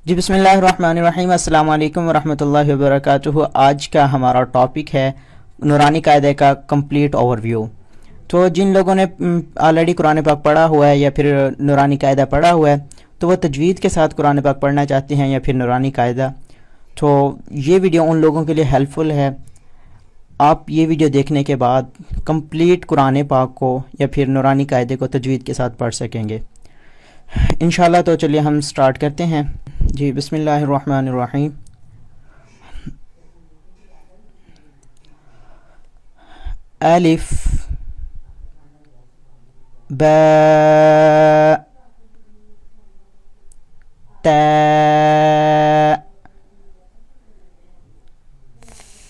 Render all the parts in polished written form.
جی بسم اللہ الرحمن الرحیم، السلام علیکم ورحمۃ اللہ وبرکاتہ۔ آج کا ہمارا ٹاپک ہے نورانی قاعدے کا کمپلیٹ اوور ویو۔ تو جن لوگوں نے آلریڈی قرآن پاک پڑھا ہوا ہے یا پھر نورانی قاعدہ پڑھا ہوا ہے تو وہ تجوید کے ساتھ قرآن پاک پڑھنا چاہتے ہیں یا پھر نورانی قاعدہ، تو یہ ویڈیو ان لوگوں کے لیے ہیلپ فل ہے۔ آپ یہ ویڈیو دیکھنے کے بعد کمپلیٹ قرآن پاک کو یا پھر نورانی قاعدے کو تجوید کے ساتھ پڑھ سکیں گے انشاءاللہ۔ تو چلیے ہم سٹارٹ کرتے ہیں۔ جی بسم اللہ الرحمن الرحیم۔ الف با تا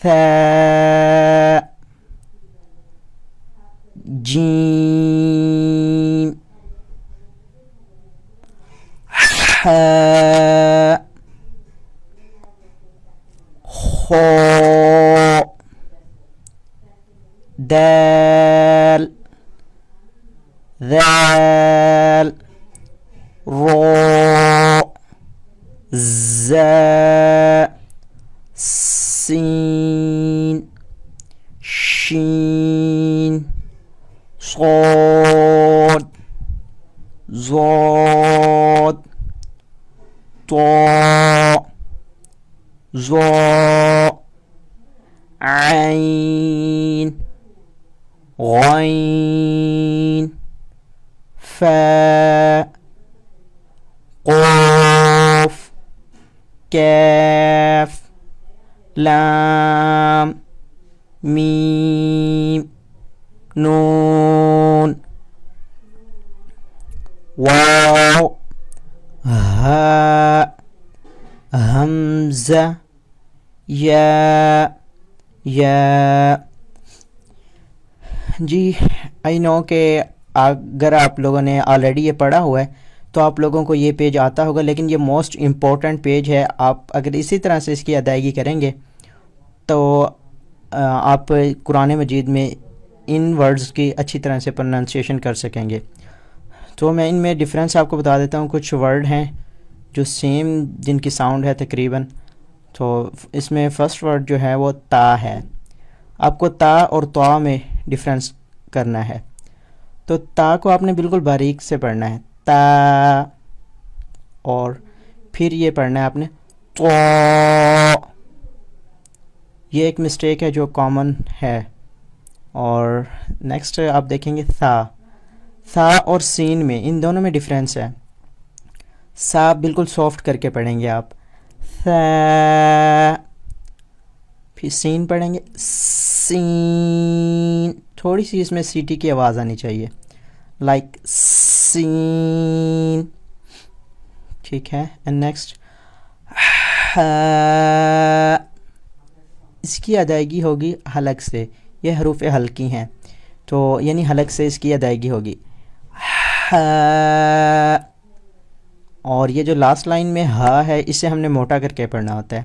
ثا جیم حاء خاء دال ذال راء زاء سين شين صاد ضاد طاء ظاء عين غين فاء قاف كاف لام ميم نون واو ہاء حمزہ یا۔ جی آئی نو کہ اگر آپ لوگوں نے آلریڈی یہ پڑھا ہوا ہے تو آپ لوگوں کو یہ پیج آتا ہوگا، لیکن یہ موسٹ امپورٹنٹ پیج ہے۔ آپ اگر اسی طرح سے اس کی ادائیگی کریں گے تو آپ قرآن مجید میں ان ورڈز کی اچھی طرح سے پروننسیشن کر سکیں گے۔ تو میں ان میں ڈفرینس آپ کو بتا دیتا ہوں۔ کچھ ورڈ ہیں جو سیم جن کی ساؤنڈ ہے تقریباً، تو اس میں فرسٹ ورڈ جو ہے وہ تا ہے۔ آپ کو تا اور طا میں ڈفرینس کرنا ہے، تو تا کو آپ نے بالکل باریک سے پڑھنا ہے تا، اور پھر یہ پڑھنا ہے آپ نے طا۔ یہ ایک مسٹیک ہے جو کامن ہے۔ اور نیکسٹ آپ دیکھیں گے تھا اور سین میں، ان دونوں میں ڈفرینس ہے۔ سا بالکل سافٹ کر کے پڑھیں گے آپ، پھر سین پڑھیں گے سین، تھوڑی سی اس میں سی ٹی کی آواز آنی چاہیے، لائک سین، ٹھیک ہے۔ اینڈ نیکسٹ اس کی ادائیگی ہوگی حلق سے، یہ حروف حلقی ہیں تو یعنی حلق سے اس کی ادائیگی ہوگی۔ اور یہ جو لاسٹ لائن میں ہا ہے اسے ہم نے موٹا کر کے پڑھنا ہوتا ہے،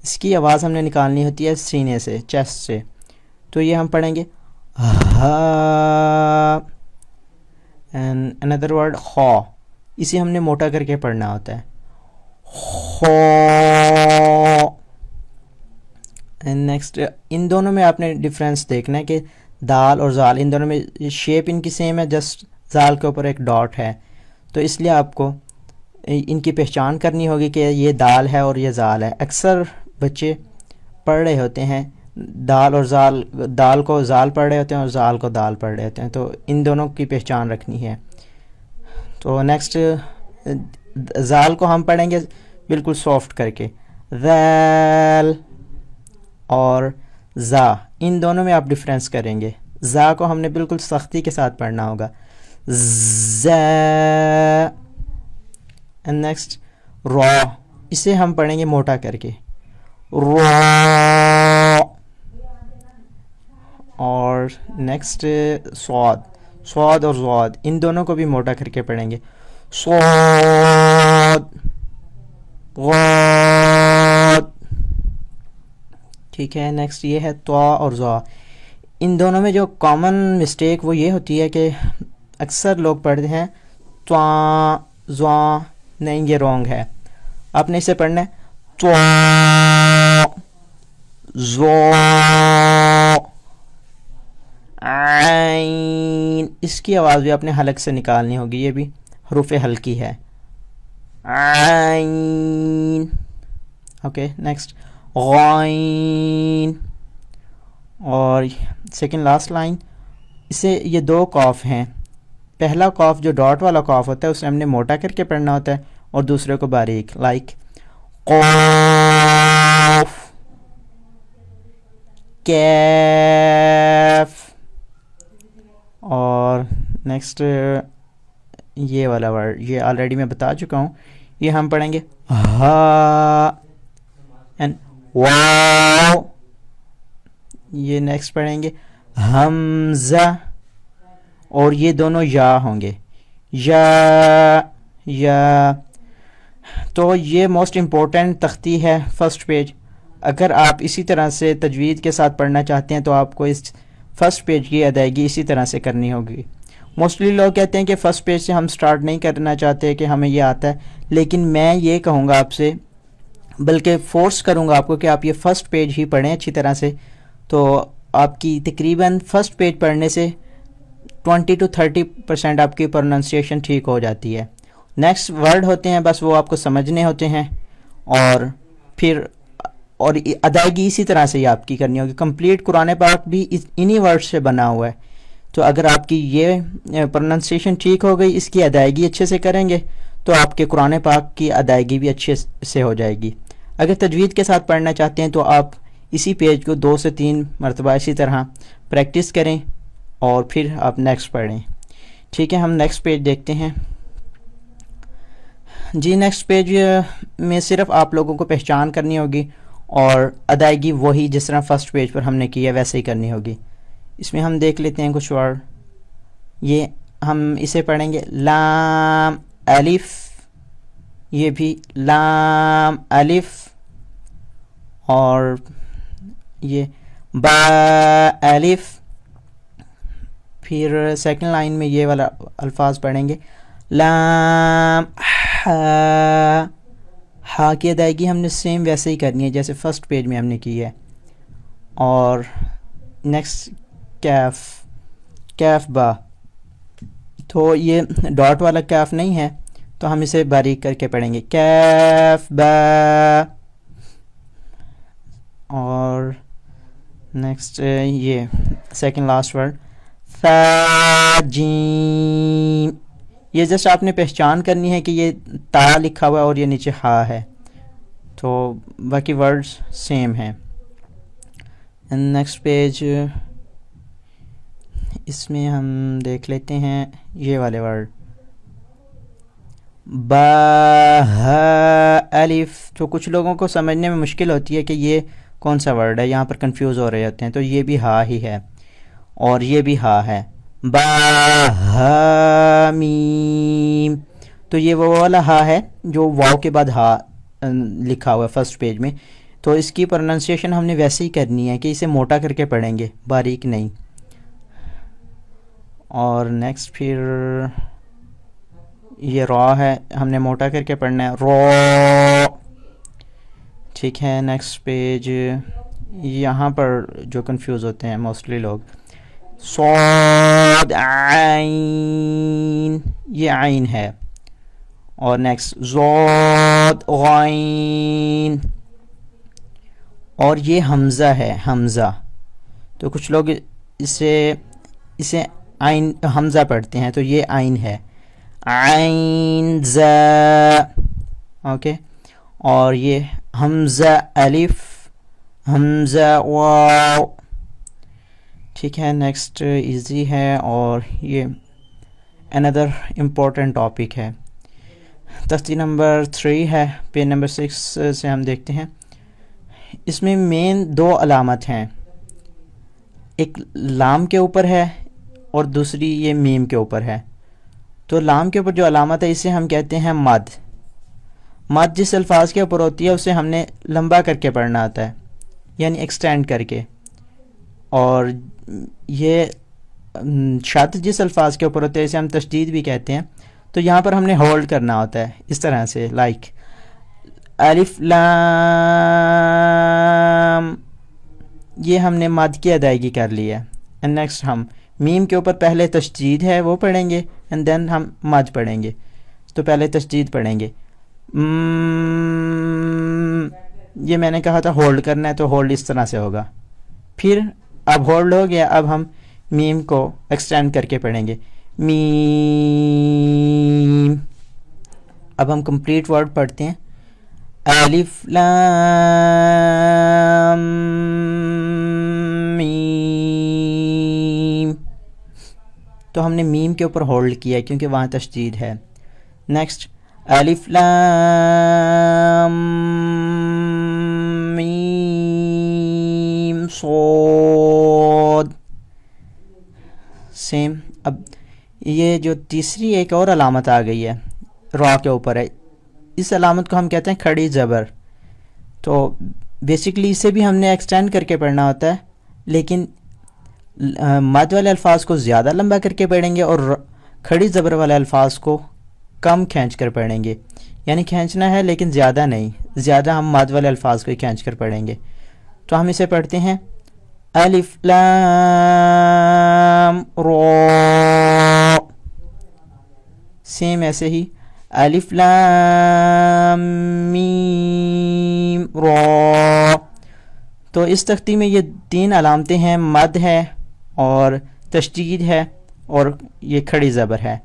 اس کی آواز ہم نے نکالنی ہوتی ہے سینے سے، چیسٹ سے۔ تو یہ ہم پڑھیں گے ہا، اینڈ اندر ورڈ خا، اسے ہم نے موٹا کر کے پڑھنا ہوتا ہے خا۔ اینڈ نیکسٹ ان دونوں میں آپ نے ڈفرینس دیکھنا ہے کہ دال اور زال، ان دونوں میں شیپ ان کی سیم ہے، جسٹ زال کے اوپر ایک ڈاٹ ہے، تو اس لیے آپ کو ان کی پہچان کرنی ہوگی کہ یہ دال ہے اور یہ زال ہے۔ اکثر بچے پڑھ رہے ہوتے ہیں دال اور زال، دال کو زال پڑھ رہے ہوتے ہیں اور زال کو دال پڑھ رہے ہوتے ہیں، تو ان دونوں کی پہچان رکھنی ہے۔ تو نیکسٹ زال کو ہم پڑھیں گے بالکل سافٹ کر کے، ذال اور زا، ان دونوں میں آپ ڈفرینس کریں گے۔ زا کو ہم نے بالکل سختی کے ساتھ پڑھنا ہوگا، زا۔ اینڈ نیکسٹ را، اسے ہم پڑھیں گے موٹا کر کے را۔ اور نیکسٹ سواد اور زواد، ان دونوں کو بھی موٹا کر کے پڑھیں گے، صاد غاد، ٹھیک ہے۔ نیکسٹ یہ ہے طا اور ضا، ان دونوں میں جو کامن مسٹیک وہ یہ ہوتی ہے کہ اکثر لوگ پڑھتے ہیں تواں زواں، نہیں یہ رونگ ہے۔ آپ نے اسے پڑھنا ہے تو زو عین، اس کی آواز بھی آپ نے حلق سے نکالنی ہوگی، یہ بھی حروف ہلکی ہے عین. اوکے نیکسٹ غائن. اور سیکنڈ لاسٹ لائن، اسے یہ دو قاف ہیں، پہلا قاف جو ڈاٹ والا قاف ہوتا ہے اسے ہم نے موٹا کر کے پڑھنا ہوتا ہے اور دوسرے کو باریک، لائک قاف کیف. اور نیکسٹ یہ والا ورڈ، یہ آلریڈی میں بتا چکا ہوں، یہ ہم پڑھیں گے ہا اینڈ واو. یہ نیکسٹ پڑھیں گے حمزہ، اور یہ دونوں یا ہوں گے یا. تو یہ موسٹ امپورٹنٹ تختی ہے فرسٹ پیج. اگر آپ اسی طرح سے تجوید کے ساتھ پڑھنا چاہتے ہیں تو آپ کو اس فرسٹ پیج کی ادائیگی اسی طرح سے کرنی ہوگی. موسٹلی لوگ کہتے ہیں کہ فرسٹ پیج سے ہم سٹارٹ نہیں کرنا چاہتے کہ ہمیں یہ آتا ہے، لیکن میں یہ کہوں گا آپ سے، بلکہ فورس کروں گا آپ کو کہ آپ یہ فرسٹ پیج ہی پڑھیں اچھی طرح سے. تو آپ کی تقریباً فرسٹ پیج پڑھنے سے 20 to 30% آپ کی پروننسیشن ٹھیک ہو جاتی ہے. نیکسٹ ورڈ ہوتے ہیں بس وہ آپ کو سمجھنے ہوتے ہیں، اور پھر اور ادائیگی اسی طرح سے ہی آپ کی کرنی ہوگی. کمپلیٹ قرآن پاک بھی انہی ورڈ سے بنا ہوا ہے، تو اگر آپ کی یہ پروننسیشن ٹھیک ہو گئی، اس کی ادائیگی اچھے سے کریں گے تو آپ کے قرآن پاک کی ادائیگی بھی اچھے سے ہو جائے گی. اگر تجوید کے ساتھ پڑھنا چاہتے ہیں تو آپ اسی پیج کو 2 سے 3 مرتبہ اسی طرح پریکٹس کریں اور پھر آپ نیکسٹ پڑھیں. ٹھیک ہے، ہم نیکسٹ پیج دیکھتے ہیں. جی نیکسٹ پیج میں صرف آپ لوگوں کو پہچان کرنی ہوگی اور ادائیگی وہی جس طرح فرسٹ پیج پر ہم نے کی ہے ویسے ہی کرنی ہوگی. اس میں ہم دیکھ لیتے ہیں کچھ ورڈ. یہ ہم اسے پڑھیں گے لام الف، یہ بھی لام الف، اور یہ با الف. پھر سیکنڈ لائن میں یہ والا الفاظ پڑھیں گے لام ہا کی ادائیگی ہم نے سیم ویسے ہی کرنی ہے جیسے فرسٹ پیج میں ہم نے کی ہے. اور نیکسٹ کیف با، تو یہ ڈاٹ والا کیف نہیں ہے تو ہم اسے باریک کر کے پڑھیں گے کیف با. اور نیکسٹ یہ سیکنڈ لاسٹ ورڈ فا جیم. یہ جسٹ آپ نے پہچان کرنی ہے کہ یہ تا لکھا ہوا ہے اور یہ نیچے ہا ہے، تو باقی ورڈز سیم ہیں. نیکسٹ پیج، اس میں ہم دیکھ لیتے ہیں یہ والے ورڈ با ہا الف. تو کچھ لوگوں کو سمجھنے میں مشکل ہوتی ہے کہ یہ کون سا ورڈ ہے، یہاں پر کنفیوز ہو رہے ہوتے ہیں. تو یہ بھی ہا ہی ہے اور یہ بھی ہا ہے با ہا میم. تو یہ وہ والا ہا ہے جو واو کے بعد ہا لکھا ہوا ہے فرسٹ پیج میں، تو اس کی پروننسیشن ہم نے ویسے ہی کرنی ہے کہ اسے موٹا کر کے پڑھیں گے، باریک نہیں. اور نیکسٹ پھر یہ را ہے، ہم نے موٹا کر کے پڑھنا ہے رو. ٹھیک ہے، نیکسٹ پیج. یہاں پر جو کنفیوز ہوتے ہیں موسٹلی لوگ، صاد عین، یہ عین ہے. اور نیکسٹ ضاد غین، اور یہ حمزہ ہے حمزہ. تو کچھ لوگ اسے عین حمزہ پڑھتے ہیں، تو یہ عین ہے عین زا. اوکے، اور یہ حمزہ الف، حمزہ واو. ٹھیک ہے، نیکسٹ ایزی ہے اور یہ اندر امپورٹنٹ ٹاپک ہے. تختی نمبر 3 ہے، پیج نمبر 6 سے ہم دیکھتے ہیں. اس میں مین 2 علامت ہیں، ایک لام کے اوپر ہے اور دوسری یہ میم کے اوپر ہے. تو لام کے اوپر جو علامت ہے اسے ہم کہتے ہیں مد. مد جس الفاظ کے اوپر ہوتی ہے اسے ہم نے لمبا کر کے پڑھنا آتا ہے، یعنی ایکسٹینڈ کر کے. اور یہ شد جس الفاظ کے اوپر ہوتے ہیں اسے ہم تشدید بھی کہتے ہیں. تو یہاں پر ہم نے ہولڈ کرنا ہوتا ہے اس طرح سے، لائک الف لام، یہ ہم نے مد کی ادائیگی کر لی ہے. اینڈ نیکسٹ ہم میم کے اوپر پہلے تشدید ہے وہ پڑھیں گے اینڈ دین ہم مد پڑھیں گے. تو پہلے تشدید پڑھیں گے. یہ میں نے کہا تھا ہولڈ کرنا ہے تو ہولڈ اس طرح سے ہوگا. پھر اب ہولڈ ہو گیا، اب ہم میم کو ایکسٹینڈ کر کے پڑھیں گے میم. اب ہم کمپلیٹ ورڈ پڑھتے ہیں. الف لام میم. تو ہم نے میم کے اوپر ہولڈ کیا ہے کیونکہ وہاں تشدید ہے. نیکسٹ الف لام میم صاد. سیم. اب یہ جو تیسری ایک اور علامت آ گئی ہے را کے اوپر ہے، اس علامت کو ہم کہتے ہیں کھڑی زبر. تو بیسکلی اسے بھی ہم نے ایکسٹینڈ کر کے پڑھنا ہوتا ہے، لیکن مد والے الفاظ کو زیادہ لمبا کر کے پڑھیں گے اور کھڑی زبر والے الفاظ کو کم کھینچ کر پڑھیں گے. یعنی کھینچنا ہے لیکن زیادہ نہیں، زیادہ ہم مد والے الفاظ کو ہی کھینچ کر پڑھیں گے. تو ہم اسے پڑھتے ہیں الف لام را. سیم ایسے ہی الف لام میم را. تو اس تختی میں یہ تین علامتیں ہیں، مد ہے اور تشدید ہے اور یہ کھڑی زبر ہے.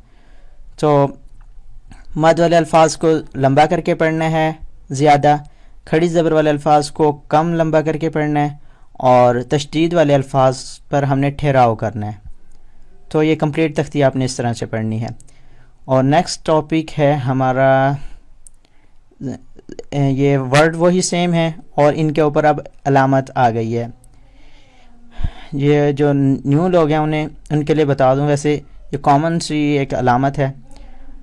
تو مد والے الفاظ کو لمبا کر کے پڑھنا ہے زیادہ، کھڑی زبر والے الفاظ کو کم لمبا کر کے پڑھنا ہے، اور تشدید والے الفاظ پر ہم نے ٹھہراؤ کرنا ہے. تو یہ کمپلیٹ تختی آپ نے اس طرح سے پڑھنی ہے. اور نیکسٹ ٹاپک ہے ہمارا، یہ ورڈ وہی سیم ہے اور ان کے اوپر اب علامت آ گئی ہے. یہ جو نیو لوگ ہیں ان کے لیے بتا دوں، ویسے یہ کامن سی ایک علامت ہے.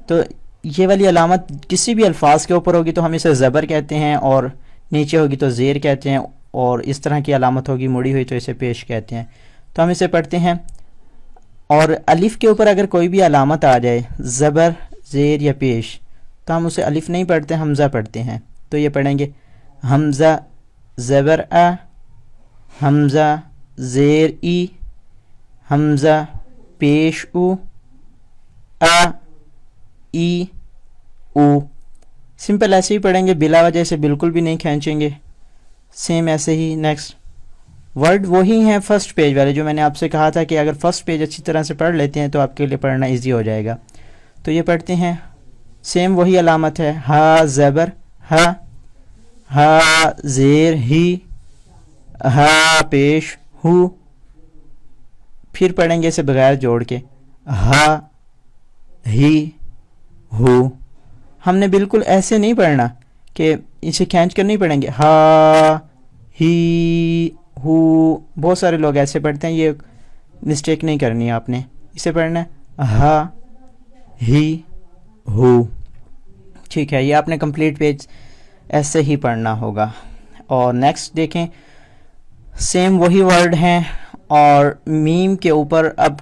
تو یہ والی علامت کسی بھی الفاظ کے اوپر ہوگی تو ہم اسے زبر کہتے ہیں، اور نیچے ہوگی تو زیر کہتے ہیں، اور اس طرح کی علامت ہوگی مڑی ہوئی تو اسے پیش کہتے ہیں. تو ہم اسے پڑھتے ہیں. اور الف کے اوپر اگر کوئی بھی علامت آ جائے زبر، زیر یا پیش، تو ہم اسے الف نہیں پڑھتے، حمزہ پڑھتے ہیں. تو یہ پڑھیں گے حمزہ زبر ا، حمزہ زیر ای، حمزہ پیش او، ای او. سمپل ایسے ہی پڑھیں گے، بلا وجہ سے بالکل بھی نہیں کھینچیں گے. سیم ایسے ہی. نیکسٹ ورڈ وہی ہیں فرسٹ پیج والے جو میں نے آپ سے کہا تھا کہ اگر فرسٹ پیج اچھی طرح سے پڑھ لیتے ہیں تو آپ کے لیے پڑھنا ایزی ہو جائے گا. تو یہ پڑھتے ہیں. سیم وہی علامت ہے، ہا زبر ہا، ہا زیر ہی، ہا پیش ہو. پھر پڑھیں گے اسے بغیر جوڑ کے ہا ہی ہو. ہم نے بالکل ایسے نہیں پڑھنا کہ اسے کھینچ کر نہیں پڑھیں گے ہا ہی ہو. بہت سارے لوگ ایسے پڑھتے ہیں، یہ مسٹیک نہیں کرنی ہے آپ نے. اسے پڑھنا ہے ہا ہی ہو. ٹھیک ہے، یہ آپ نے کمپلیٹ پیج ایسے ہی پڑھنا ہوگا. اور نیکسٹ دیکھیں، سیم وہی ورڈ ہیں اور میم کے اوپر اب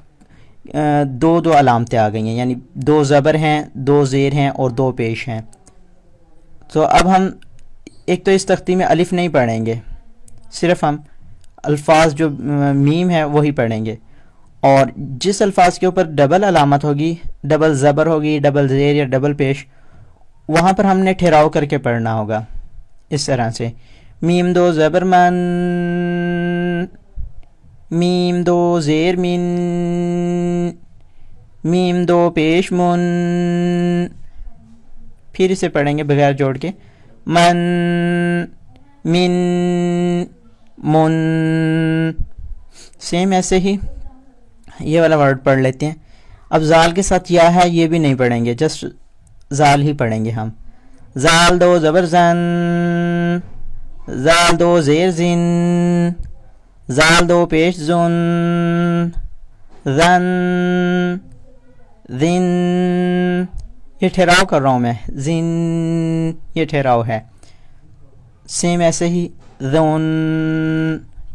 دو علامتیں آ گئی ہیں، یعنی دو زبر ہیں، دو زیر ہیں اور دو پیش ہیں. تو اب ہم ایک تو اس تختی میں الف نہیں پڑھیں گے، صرف ہم الفاظ جو میم ہے وہی پڑھیں گے. اور جس الفاظ کے اوپر ڈبل علامت ہوگی، ڈبل زبر ہوگی، ڈبل زیر یا ڈبل پیش، وہاں پر ہم نے ٹھہراؤ کر کے پڑھنا ہوگا اس طرح سے. میم دو زبر من، میم دو زیر من، میم دو پیش من. پھر اسے پڑھیں گے بغیر جوڑ کے من، من، من. سیم ایسے ہی یہ والا ورڈ پڑھ لیتے ہیں. اب زال کے ساتھ یا ہے، یہ بھی نہیں پڑھیں گے، جسٹ زال ہی پڑھیں گے ہم. زال دو زبر زن، زال دو زیر زن، زال دو پیش زن، زن، زن. یہ ٹھہراؤ کر رہا ہوں میں، زن، یہ ٹھہراؤ ہے. سیم ایسے ہی زون،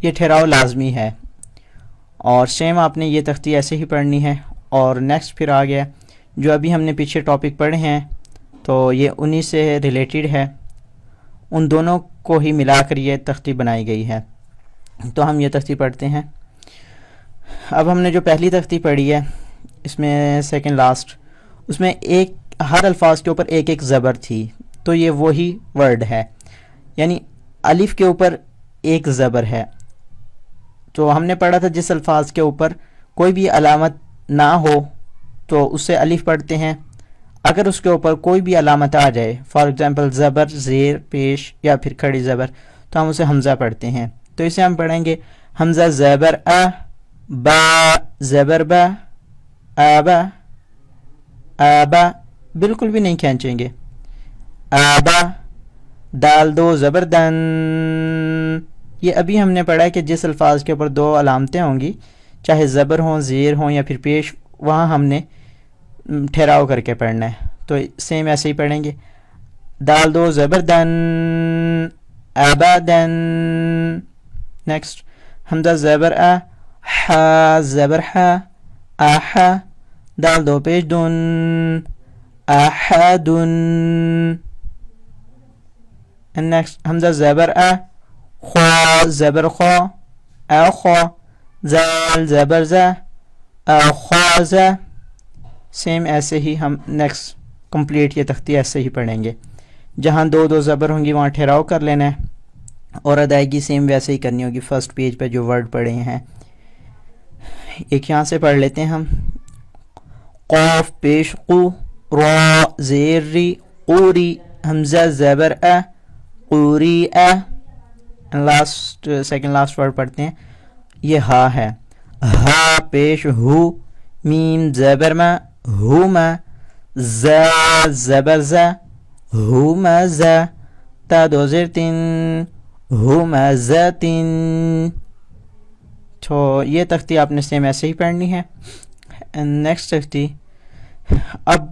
یہ ٹھہراؤ لازمی ہے. اور سیم آپ نے یہ تختی ایسے ہی پڑھنی ہے. اور نیکسٹ پھر آ گیا جو ابھی ہم نے پیچھے ٹاپک پڑھے ہیں، تو یہ انہی سے ریلیٹڈ ہے. ان دونوں کو ہی ملا کر یہ تختی بنائی گئی ہے. تو ہم یہ تختی پڑھتے ہیں. اب ہم نے جو پہلی تختی پڑھی ہے اس میں سیکنڈ لاسٹ، اس میں ایک ہر الفاظ کے اوپر ایک ایک زبر تھی. تو یہ وہی ورڈ ہے، یعنی الف کے اوپر ایک زبر ہے. تو ہم نے پڑھا تھا جس الفاظ کے اوپر کوئی بھی علامت نہ ہو تو اس سے الف پڑھتے ہیں. اگر اس کے اوپر کوئی بھی علامت آ جائے، فار ایگزامپل زبر، زیر، پیش یا پھر کھڑی زبر، تو ہم اسے حمزہ پڑھتے ہیں. تو اسے ہم پڑھیں گے حمزہ زبر ا، با زبر با، آبا، آبا، بالکل بھی نہیں کھینچیں گے، آبا. دال دو زبر دن. یہ ابھی ہم نے پڑھا ہے کہ جس الفاظ کے اوپر دو علامتیں ہوں گی، چاہے زبر ہوں، زیر ہوں یا پھر پیش، وہاں ہم نے ٹھہراؤ کر کے پڑھنا ہے. تو سیم ایسے ہی پڑھیں گے، دال دو زبر دن، آبادن. نیکسٹ حمزہ زبر ا، ہا زبر ہا، آہا، دال دو پیش دن، آہادن. نیکسٹ حمزہ زبر ا، خوا زبر خوا، آخوا، زال زبر زا، آخوازا. سیم ایسے ہی ہم نیکسٹ کمپلیٹ یہ تختی ایسے ہی پڑھیں گے. جہاں دو دو زبر ہوں گی وہاں ٹھہراؤ کر لینا ہے، اور ادائیگی سیم ویسے ہی کرنی ہوگی فرسٹ پیج پہ جو ورڈ پڑھے ہیں. ایک یہاں سے پڑھ لیتے ہیں ہم، قوف پیش قو، را زیر ری، قوری، حمزہ زبر ا، قوری ا. لاسٹ سیکنڈ لاسٹ ورڈ پڑھتے ہیں، یہ ہا ہے، ہا پیش ہو، میم زبر ما، ہوما، زا زبر زا، ہوما زا، تا دو زیر تین، ہوما زا تین. تو یہ تختی آپ نے سیم ایسے ہی پڑھنی ہے. نیکسٹ تختی، اب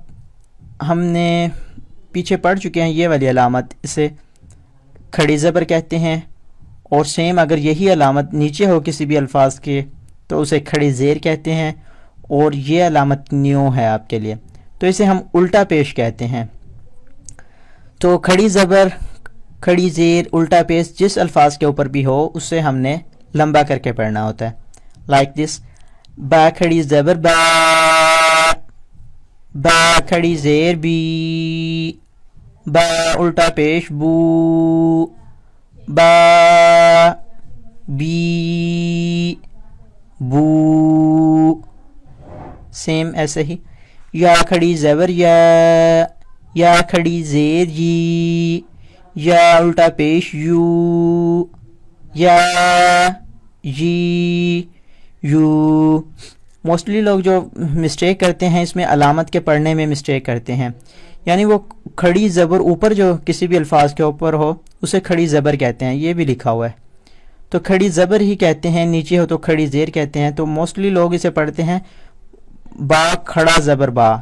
ہم نے پیچھے پڑھ چکے ہیں یہ والی علامت، اسے کھڑی زبر کہتے ہیں. اور سیم اگر یہی علامت نیچے ہو کسی بھی الفاظ کے تو اسے کھڑی زیر کہتے ہیں، اور یہ علامت نیو ہے آپ کے لیے، تو اسے ہم الٹا پیش کہتے ہیں. تو کھڑی زبر، کھڑی زیر، الٹا پیش جس الفاظ کے اوپر بھی ہو اسے ہم نے لمبا کر کے پڑھنا ہوتا ہے. لائک دس، با کھڑی زبر با، با کھڑی زیر بی، با الٹا پیش بو، با بی، بو. سیم ایسے ہی، یا کھڑی زبر یا کھڑی زیر یی، یا الٹا پیش یو، یا یی، یو. موسٹلی لوگ جو مسٹیک کرتے ہیں اس میں علامت کے پڑھنے میں مسٹیک کرتے ہیں، یعنی وہ کھڑی زبر اوپر جو کسی بھی الفاظ کے اوپر ہو اسے کھڑی زبر کہتے ہیں. یہ بھی لکھا ہوا ہے تو کھڑی زبر ہی کہتے ہیں، نیچے ہو تو کھڑی زیر کہتے ہیں. تو موسٹلی لوگ اسے پڑھتے ہیں با کھڑا زبر با،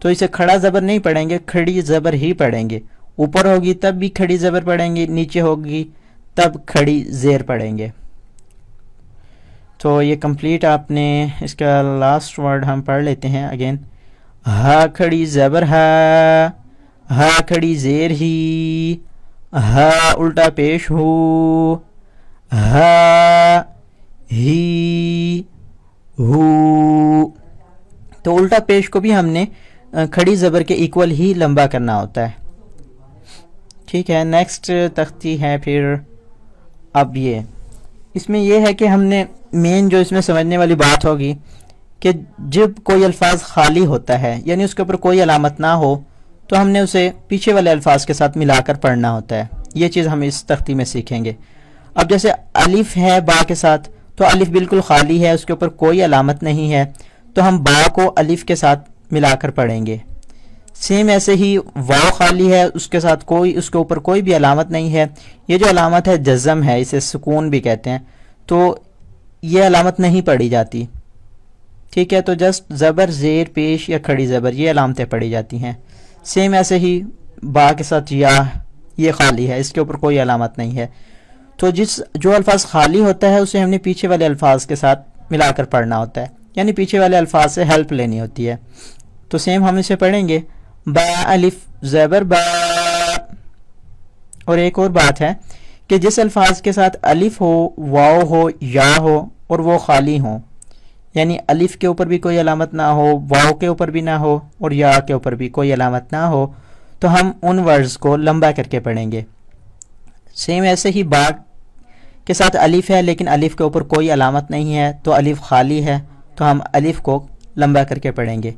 تو اسے کھڑا زبر نہیں پڑھیں گے، کھڑی زبر ہی پڑھیں گے. اوپر ہوگی تب بھی کھڑی زبر پڑھیں گے، نیچے ہوگی تب کھڑی زیر پڑھیں گے. تو یہ کمپلیٹ آپ نے اس کا لاسٹ ورڈ ہم پڑھ لیتے ہیں اگین، ہا کھڑی زبر ہا، ہا کھڑی زیر ہی، ہا الٹا پیش ہو، ہا ہی، ہو. تو الٹا پیش کو بھی ہم نے کھڑی زبر کے ایکول ہی لمبا کرنا ہوتا ہے. ٹھیک ہے، نیکسٹ تختی ہے پھر. اب یہ اس میں یہ ہے کہ ہم نے مین جو اس میں سمجھنے والی بات ہوگی کہ جب کوئی الفاظ خالی ہوتا ہے یعنی اس کے اوپر کوئی علامت نہ ہو تو ہم نے اسے پیچھے والے الفاظ کے ساتھ ملا کر پڑھنا ہوتا ہے. یہ چیز ہم اس تختی میں سیکھیں گے. اب جیسے الف ہے با کے ساتھ، تو الف بالکل خالی ہے، اس کے اوپر کوئی علامت نہیں ہے، تو ہم با کو الف کے ساتھ ملا کر پڑھیں گے. سیم ایسے ہی واو خالی ہے، اس کے ساتھ اس کے اوپر کوئی بھی علامت نہیں ہے. یہ جو علامت ہے جزم ہے، اسے سکون بھی کہتے ہیں، تو یہ علامت نہیں پڑھی جاتی. ٹھیک ہے، تو جسٹ زبر، زیر، پیش یا کھڑی زبر یہ علامتیں پڑھی جاتی ہیں. سیم ایسے ہی با کے ساتھ یا، یہ خالی ہے، اس کے اوپر کوئی علامت نہیں ہے. تو جو الفاظ خالی ہوتا ہے اسے ہم نے پیچھے والے الفاظ کے ساتھ ملا کر پڑھنا ہوتا ہے، یعنی پیچھے والے الفاظ سے ہیلپ لینی ہوتی ہے. تو سیم ہم اسے پڑھیں گے، با الف زبر با، اور ایک اور بات ہے کہ جس الفاظ کے ساتھ الف ہو، واو ہو، یا ہو اور وہ خالی ہوں، یعنی الف کے اوپر بھی کوئی علامت نہ ہو، واو کے اوپر بھی نہ ہو اور یا کے اوپر بھی کوئی علامت نہ ہو، تو ہم ان ورڈز کو لمبا کر کے پڑھیں گے. سیم ایسے ہی با کے ساتھ الف ہے لیکن الف کے اوپر کوئی علامت نہیں ہے تو الف خالی ہے، تو ہم الف کو لمبا کر کے پڑھیں گے.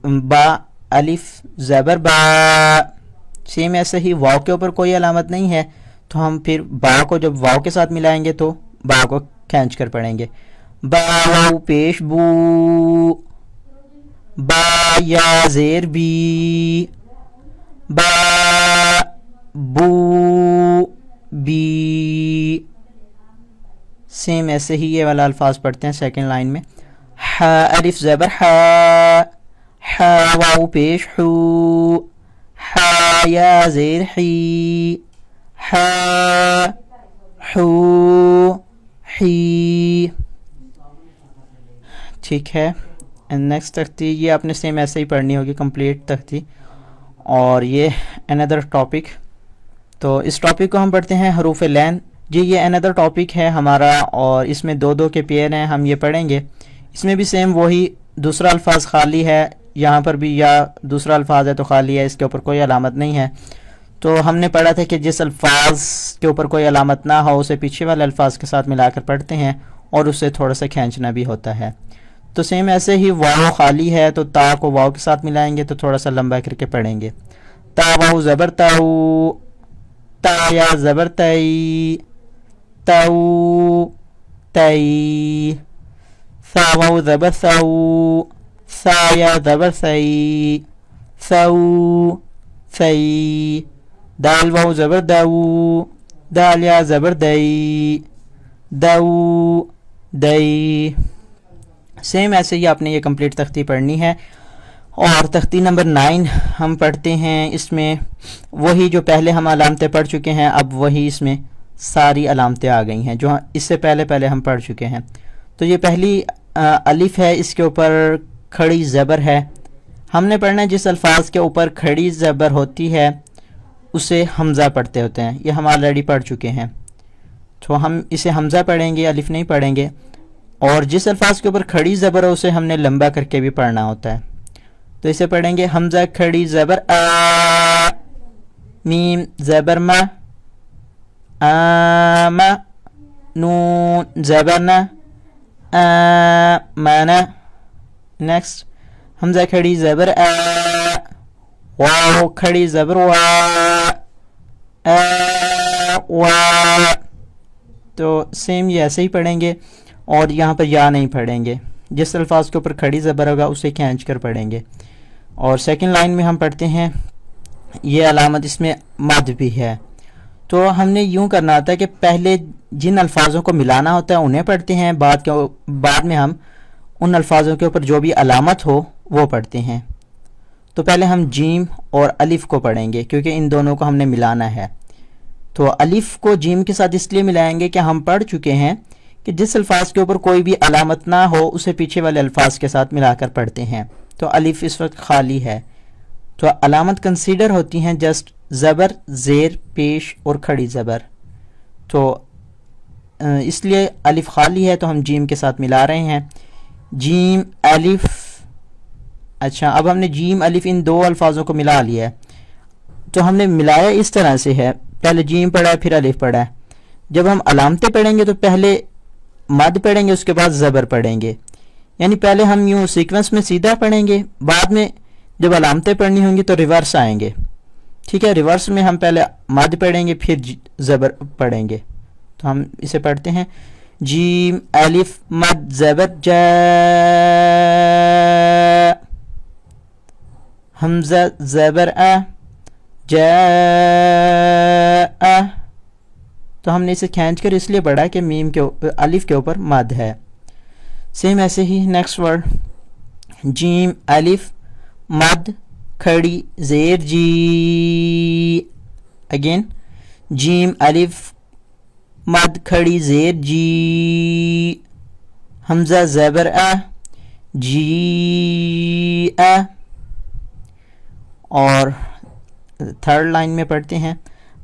با الف زبر با. سیم ایسے ہی واو کے اوپر کوئی علامت نہیں ہے تو ہم پھر با کو جب واو کے ساتھ ملائیں گے تو با کو کھینچ کر پڑھیں گے. با واو پیش بو. با یا زیر بی. با بو بی. سیم ایسے ہی یہ والا الفاظ پڑھتے ہیں سیکنڈ لائن میں. ح الف زبر ح. ح واو پیش حو. ح یا زیر حی. ح حو حی. ٹھیک ہے. نیکسٹ تختی یہ آپ نے سیم ایسے ہی پڑھنی ہوگی کمپلیٹ تختی. اور یہ اندر ٹاپک، تو اس ٹاپک کو ہم پڑھتے ہیں حروف لین. جی یہ اندر ٹاپک ہے ہمارا اور اس میں دو کے پیئر ہیں، ہم یہ پڑھیں گے. اس میں بھی سیم وہی دوسرا الفاظ خالی ہے، یہاں پر بھی یا دوسرا الفاظ ہے تو خالی ہے، اس کے اوپر کوئی علامت نہیں ہے. تو ہم نے پڑھا تھا کہ جس الفاظ کے اوپر کوئی علامت نہ ہو اسے پیچھے والے الفاظ کے ساتھ ملا کر پڑھتے ہیں اور اسے تھوڑا سا کھینچنا بھی ہوتا ہے. تو سیم ایسے ہی واو خالی ہے تو تا کو واو کے ساتھ ملائیں گے تو تھوڑا سا لمبا کر کے پڑھیں گے. تا واو زبر تاؤ. تا یا زبر تئی. تاؤ تئی. ثا واو زبر ثو. ثا یا زبر ثئی. ثو ثئی. دال واو زبر دو. دال یا زبر دئی. دو دئی. سیم ایسے ہی آپ نے یہ کمپلیٹ تختی پڑھنی ہے. اور تختی نمبر 9 ہم پڑھتے ہیں. اس میں وہی جو پہلے ہم علامتیں پڑھ چکے ہیں اب وہی اس میں ساری علامتیں آ گئی ہیں جو اس سے پہلے ہم پڑھ چکے ہیں. تو یہ پہلی الف ہے، اس کے اوپر کھڑی زبر ہے. ہم نے پڑھنا ہے جس الفاظ کے اوپر کھڑی زبر ہوتی ہے اسے حمزہ پڑھتے ہوتے ہیں. یہ ہم آلریڈی پڑھ چکے ہیں تو ہم اسے حمزہ پڑھیں گے، الف نہیں پڑھیں گے. اور جس الفاظ کے اوپر کھڑی زبر ہے اسے ہم نے لمبا کر کے بھی پڑھنا ہوتا ہے. تو اسے پڑھیں گے حمزہ کھڑی زبر آ. میم زبر ما. آم. نون زبر نا. آمنا. نیکسٹ حمزہ کھڑی زبر آ. واو کھڑی زبر وا. آ وا. تو سیم یہ ایسے ہی پڑھیں گے اور یہاں پر یا نہیں پڑھیں گے. جس الفاظ کے اوپر کھڑی زبر ہوگا اسے کھینچ کر پڑھیں گے. اور سیکنڈ لائن میں ہم پڑھتے ہیں یہ علامت اس میں مد بھی ہے. تو ہم نے یوں کرنا ہوتا ہے کہ پہلے جن الفاظوں کو ملانا ہوتا ہے انہیں پڑھتے ہیں، بعد میں ہم ان الفاظوں کے اوپر جو بھی علامت ہو وہ پڑھتے ہیں. تو پہلے ہم جیم اور الف کو پڑھیں گے کیونکہ ان دونوں کو ہم نے ملانا ہے. تو الف کو جیم کے ساتھ اس لیے ملائیں گے کہ ہم پڑھ چکے ہیں کہ جس الفاظ کے اوپر کوئی بھی علامت نہ ہو اسے پیچھے والے الفاظ کے ساتھ ملا کر پڑھتے ہیں. تو الف اس وقت خالی ہے تو علامت کنسیڈر ہوتی ہیں جسٹ زبر، زیر، پیش اور کھڑی زبر. تو اس لیے الف خالی ہے تو ہم جیم کے ساتھ ملا رہے ہیں. جیم الف. اچھا اب ہم نے جیم الف ان دو الفاظوں کو ملا لیا ہے. تو ہم نے ملایا اس طرح سے ہے، پہلے جیم پڑھا ہے پھر الف پڑھا ہے. جب ہم علامتیں پڑھیں گے تو پہلے مد پڑھیں گے اس کے بعد زبر پڑھیں گے، یعنی پہلے ہم یوں سیکوینس میں سیدھا پڑھیں گے، بعد میں جب علامتیں پڑھنی ہوں گی تو ریورس آئیں گے. ٹھیک ہے، ریورس میں ہم پہلے مد پڑھیں گے پھر زبر پڑھیں گے. تو ہم اسے پڑھتے ہیں جیم الف مد زبر جا. حمزہ زبر آ. جا. تو ہم نے اسے کھینچ کر اس لیے پڑھا کہ میم کے الف کے اوپر مد ہے. سیم ایسے ہی نیکسٹ ورڈ جیم الف مد کھڑی زیر جی. اگین جیم الف مد کھڑی زیر جی. حمزہ زبر آ. جی آ. اور تھرڈ لائن میں پڑھتے ہیں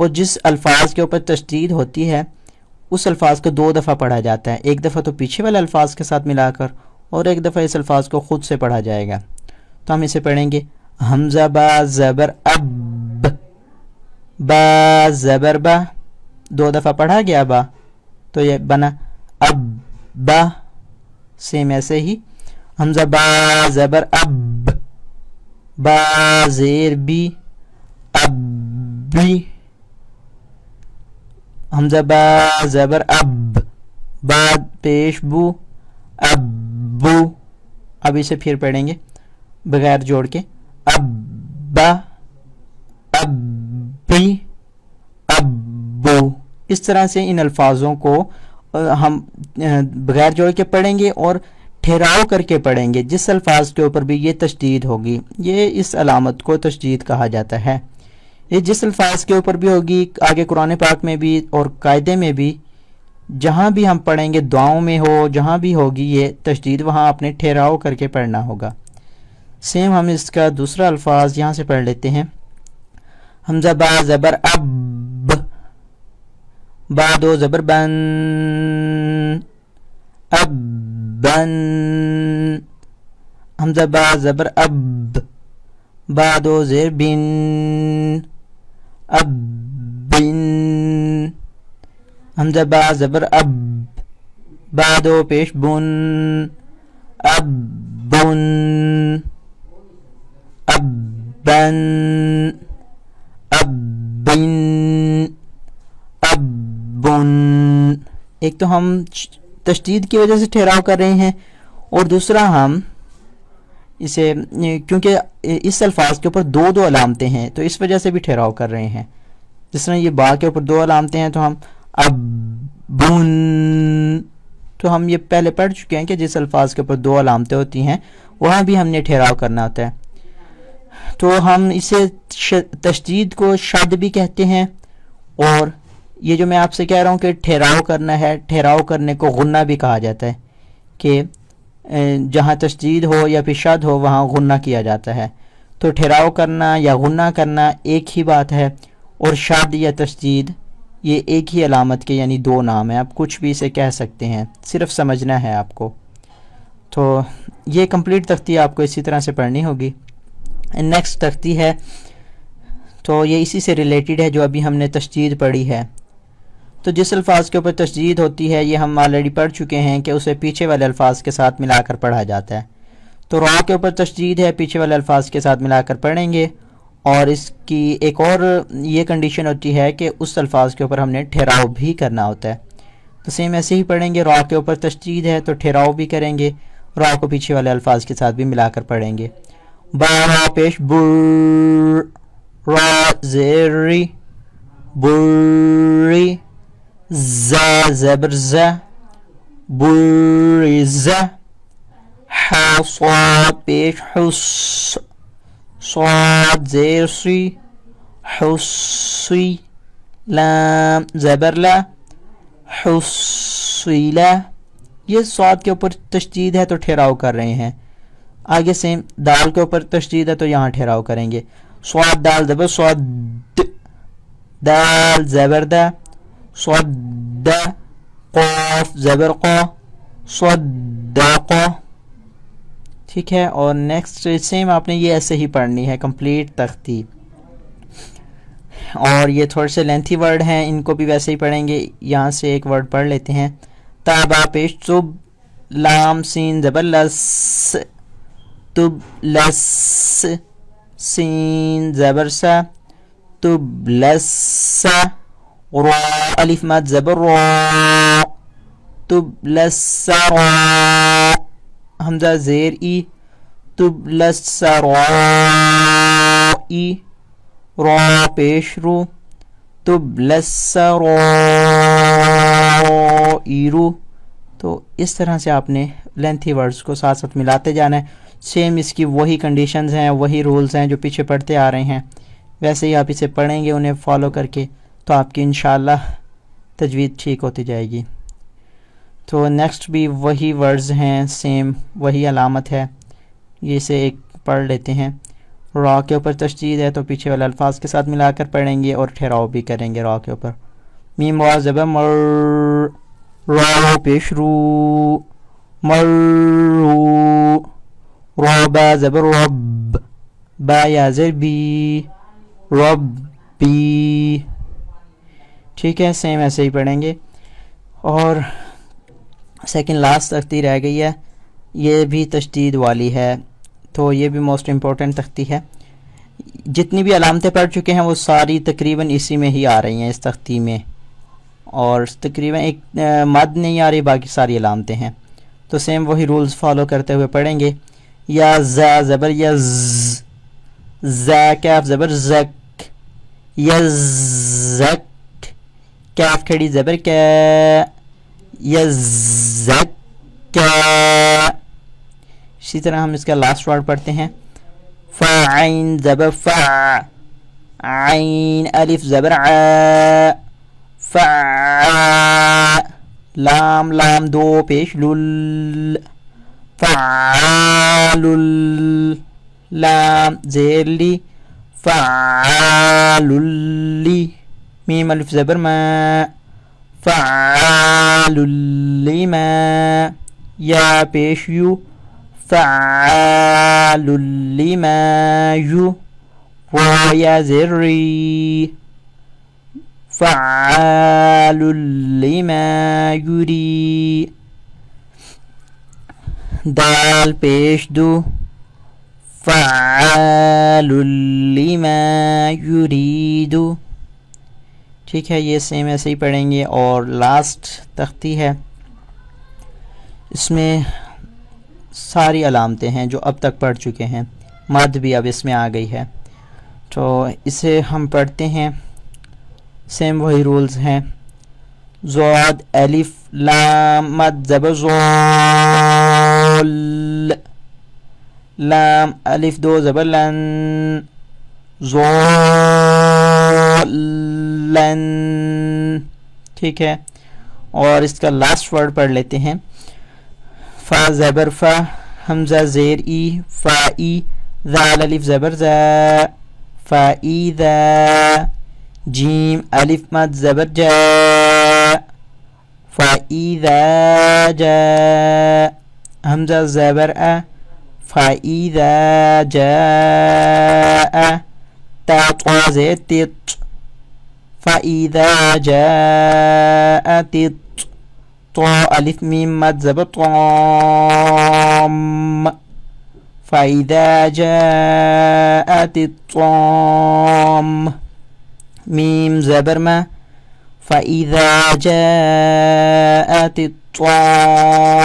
اور جس الفاظ کے اوپر تشدید ہوتی ہے اس الفاظ کو 2 دفعہ پڑھا جاتا ہے، ایک دفعہ تو پیچھے والے الفاظ کے ساتھ ملا کر، اور ایک دفعہ اس الفاظ کو خود سے پڑھا جائے گا. تو ہم اسے پڑھیں گے حمزہ با زبر اب، با زبر با، 2 دفعہ پڑھا گیا با، تو یہ بنا اب با. سیم ایسے ہی حمزہ با زبر اب، با زیر بی، اب بی. حمزہ با زبر اب، بعد پیش بو، اب بو. اب اسے پھر پڑھیں گے بغیر جوڑ کے اب با، اب بی، اب بو. اس طرح سے ان الفاظوں کو ہم بغیر جوڑ کے پڑھیں گے اور ٹھہراؤ کر کے پڑھیں گے. جس الفاظ کے اوپر بھی یہ تشدید ہوگی، یہ اس علامت کو تشدید کہا جاتا ہے. یہ جس الفاظ کے اوپر بھی ہوگی، آگے قرآن پاک میں بھی اور قاعدے میں بھی، جہاں بھی ہم پڑھیں گے، دعاؤں میں ہو، جہاں بھی ہوگی یہ تشدید، وہاں اپنے ٹھہراؤ کر کے پڑھنا ہوگا. سیم ہم اس کا دوسرا الفاظ یہاں سے پڑھ لیتے ہیں. حمزہ با زبر اب، با 2 زبر بن، اب بن. حمزہ با زبر اب، با 2 زیر بن، اب بن. حمزہ با زبر اب، با 2 پیش بن، اب بن، اب بن، اب بن، اب بن. ایک تو ہم تشدید کی وجہ سے ٹھہراؤ کر رہے ہیں، اور دوسرا ہم اسے کیونکہ اس الفاظ کے اوپر 2 علامتیں ہیں تو اس وجہ سے بھی ٹھہراؤ کر رہے ہیں. جس طرح یہ با کے اوپر 2 علامتیں ہیں تو ہم اب بن، تو ہم یہ پہلے پڑھ چکے ہیں کہ جس الفاظ کے اوپر 2 علامتیں ہوتی ہیں وہاں بھی ہم نے ٹھہراؤ کرنا ہوتا ہے. تو ہم اسے تشدید کو شد بھی کہتے ہیں، اور یہ جو میں آپ سے کہہ رہا ہوں کہ ٹھہراؤ کرنا ہے، ٹھہراؤ کرنے کو غنہ بھی کہا جاتا ہے، کہ جہاں تشدید ہو یا پھر شد ہو وہاں غنہ کیا جاتا ہے. تو ٹھہراؤ کرنا یا غنہ کرنا ایک ہی بات ہے، اور شد یا تشدید یہ ایک ہی علامت کے یعنی 2 نام ہیں. آپ کچھ بھی اسے کہہ سکتے ہیں، صرف سمجھنا ہے آپ کو. تو یہ کمپلیٹ تختی آپ کو اسی طرح سے پڑھنی ہوگی. نیکسٹ تختی ہے، تو یہ اسی سے ریلیٹڈ ہے جو ابھی ہم نے تشدید پڑھی ہے. تو جس الفاظ کے اوپر تشدید ہوتی ہے یہ ہم آلریڈی پڑھ چکے ہیں کہ اسے پیچھے والے الفاظ کے ساتھ ملا کر پڑھا جاتا ہے. تو را کے اوپر تشدید ہے، پیچھے والے الفاظ کے ساتھ ملا کر پڑھیں گے. اور اس کی ایک اور یہ کنڈیشن ہوتی ہے کہ اس الفاظ کے اوپر ہم نے ٹھہراؤ بھی کرنا ہوتا ہے. تو سیم ایسے ہی پڑھیں گے، را کے اوپر تشدید ہے تو ٹھہراؤ بھی کریں گے، را کو پیچھے والے الفاظ کے ساتھ بھی ملا کر پڑھیں گے. با پیش بر، را زیری، بری. زا زبر زا، برزا. ح صاد پیش حس، صاد زیر سی، حسی. لام زبر لا، حسیلا. یہ صاد کے اوپر تشدید ہے تو ٹھہراؤ کر رہے ہیں. آگے سیم دال کے اوپر تشدید ہے تو یہاں ٹھہراؤ کریں گے. صاد دال زبر صاد، دال زبر دا، صد. قاف زبر قا، صدق. ٹھیک ہے. اور نیکسٹ سیم آپ نے یہ ایسے ہی پڑھنی ہے کمپلیٹ تختی. اور یہ تھوڑے سے لینتھی ورڈ ہیں، ان کو بھی ویسے ہی پڑھیں گے. یہاں سے ایک ورڈ پڑھ لیتے ہیں. تابا پیش صب، لام سین زبر لس، تب لس. سین زبر سا، تب لس. را الف مد زبر را، تب لس را. حمزہ زیر ای، تب لس را ای. را پیش رو، تب لس را ای رو. تو اس طرح سے آپ نے لینتھی ورڈز کو ساتھ ساتھ ملاتے جانا ہے. سیم اس کی وہی کنڈیشنز ہیں، وہی رولز ہیں جو پیچھے پڑھتے آ رہے ہیں، ویسے ہی آپ اسے پڑھیں گے انہیں فالو کر کے تو آپ کی انشاءاللہ تجوید ٹھیک ہوتی جائے گی. تو نیکسٹ بھی وہی ورڈز ہیں، سیم وہی علامت ہے. یہ اسے ایک پڑھ لیتے ہیں. را کے اوپر تشدید ہے تو پیچھے والے الفاظ کے ساتھ ملا کر پڑھیں گے اور ٹھہراؤ بھی کریں گے را کے اوپر. میم وا زبر مر، را پیش رو، مرو. را با زبر رب، با یا زر بی، ربی. ٹھیک ہے، سیم ایسے ہی پڑھیں گے. اور سیکنڈ لاسٹ تختی رہ گئی ہے، یہ بھی تشدید والی ہے تو یہ بھی موسٹ امپورٹنٹ تختی ہے. جتنی بھی علامتیں پڑھ چکے ہیں وہ ساری تقریباً اسی میں ہی آ رہی ہیں اس تختی میں، اور تقریباً ایک مد نہیں آ رہی، باقی ساری علامتیں ہیں. تو سیم وہی رولز فالو کرتے ہوئے پڑھیں گے. یا زا زبر یز، زا کیف زبر زک، یزک. کیف کھڑی زبر کے، یزک کا. اسی طرح ہم اس کا لاسٹ ورڈ پڑھتے ہیں. فا عین زبر فا، عین الف زبر ع، فا. لام لام دو پیش لل، فعالل. لام زیر لی، فعاللی. میم الف زبر ما، فعالل لما. یا پیش یو، فعالل لما یو. را یا زیر ری، فعالل لما یری. دال پیش دو، فعالل لما یرید. ٹھیک ہے، یہ سیم ایسے ہی پڑھیں گے. اور لاسٹ تختی ہے، اس میں ساری علامتیں ہیں جو اب تک پڑھ چکے ہیں، مد بھی اب اس میں آ گئی ہے. تو اسے ہم پڑھتے ہیں. سیم وہی رولز ہیں. زاد الف لام مد زبر زال، لام الف دو زبر لن، زالن. ٹھیک ہے، اور اس کا لاسٹ ورڈ پڑھ لیتے ہیں. فا زبر فا، حمزہ زیر ای، فا ای. ذال الف زبر زا، فا ای ذا. جیم الف مد زبر جا، فا ای ذا جا. حمزہ زبر ا، فا ای ذا جا. تا طا زیر تت، فا ای ذا جا تت. طا الف میم مد زبر طام، فإذا جاءت الطام. میم زبر ما، فإذا جاءت الطامة.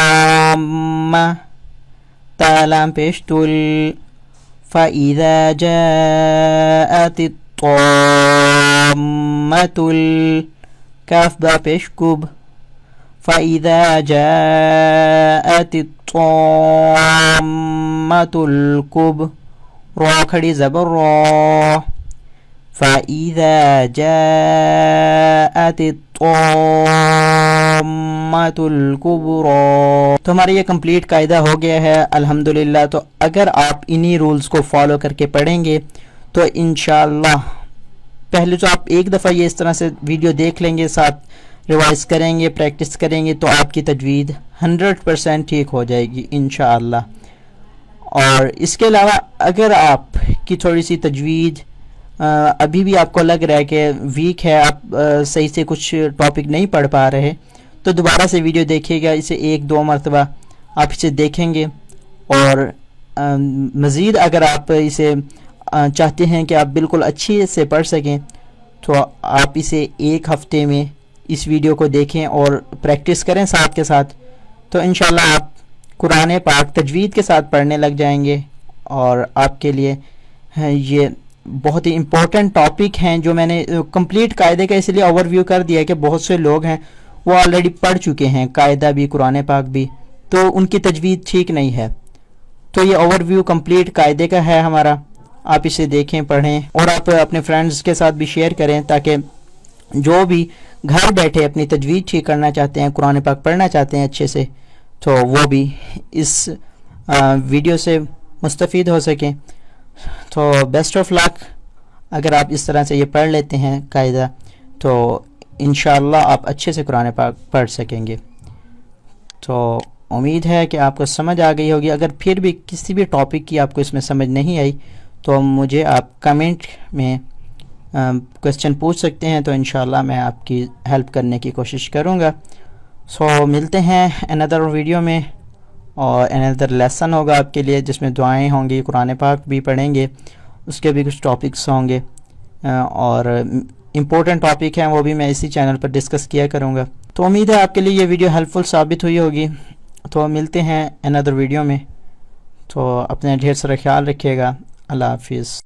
تا لام پیش تل، فإذا جاءت الطامة. کاف با پیش کب، فإذا جاءت الطامة الكب. را کھڑی زبر را، فإذا جاءت الطامة الكبرى. تو ہمارا یہ کمپلیٹ قاعدہ ہو گیا ہے الحمدللہ. تو اگر آپ انہی رولز کو فالو کر کے پڑھیں گے تو انشاءاللہ، پہلے تو آپ ایک دفعہ یہ اس طرح سے ویڈیو دیکھ لیں گے، ساتھ ریوائز کریں گے، پریکٹس کریں گے، تو آپ کی تجوید 100% ٹھیک ہو جائے گی انشاءاللہ. اور اس کے علاوہ اگر آپ کی تھوڑی سی تجوید ابھی بھی آپ کو لگ رہا ہے کہ ویک ہے، آپ صحیح سے کچھ ٹاپک نہیں پڑھ پا رہے، تو دوبارہ سے ویڈیو دیکھیے گا. اسے 1-2 مرتبہ آپ اسے دیکھیں گے. اور مزید اگر آپ اسے چاہتے ہیں کہ آپ بالکل اچھی سے پڑھ سکیں تو آپ اسے 1 ہفتے میں اس ویڈیو کو دیکھیں اور پریکٹس کریں ساتھ کے ساتھ. تو انشاءاللہ آپ قرآن پاک تجوید کے ساتھ پڑھنے لگ جائیں گے. اور آپ کے لیے یہ بہت ہی امپورٹنٹ ٹاپک ہیں جو میں نے کمپلیٹ قاعدے کا اس لیے اوور ویو کر دیا ہے کہ بہت سے لوگ ہیں وہ آلریڈی پڑھ چکے ہیں قاعدہ بھی قرآن پاک بھی، تو ان کی تجوید ٹھیک نہیں ہے. تو یہ اوور ویو کمپلیٹ قاعدے کا ہے ہمارا. آپ اسے دیکھیں، پڑھیں، اور آپ اپنے فرینڈز کے ساتھ بھی شیئر کریں تاکہ جو بھی گھر بیٹھے اپنی تجوید ٹھیک کرنا چاہتے ہیں، قرآن پاک پڑھنا چاہتے ہیں اچھے سے، تو وہ بھی اس ویڈیو سے مستفید ہو سکیں. تو بیسٹ آف لک. اگر آپ اس طرح سے یہ پڑھ لیتے ہیں قاعدہ تو انشاءاللہ آپ اچھے سے قرآن پاک پڑھ سکیں گے. تو امید ہے کہ آپ کو سمجھ آ گئی ہوگی. اگر پھر بھی کسی بھی ٹاپک کی آپ کو اس میں سمجھ نہیں آئی تو مجھے آپ کمنٹ میں کوسچن پوچھ سکتے ہیں, تو انشاءاللہ میں آپ کی ہیلپ کرنے کی کوشش کروں گا. سو ملتے ہیں اندر ویڈیو میں, اور اندر لیسن ہوگا آپ کے لیے جس میں دعائیں ہوں گی, قرآن پاک بھی پڑھیں گے, اس کے بھی کچھ ٹاپکس ہوں گے, اور امپورٹنٹ ٹاپک ہیں وہ بھی میں اسی چینل پر ڈسکس کیا کروں گا. تو امید ہے آپ کے لیے یہ ویڈیو ہیلپ فل ثابت ہوئی ہوگی. تو ملتے ہیں اندر ویڈیو میں. تو اپنے ڈھیر سارا خیال رکھیے گا. اللہ حافظ.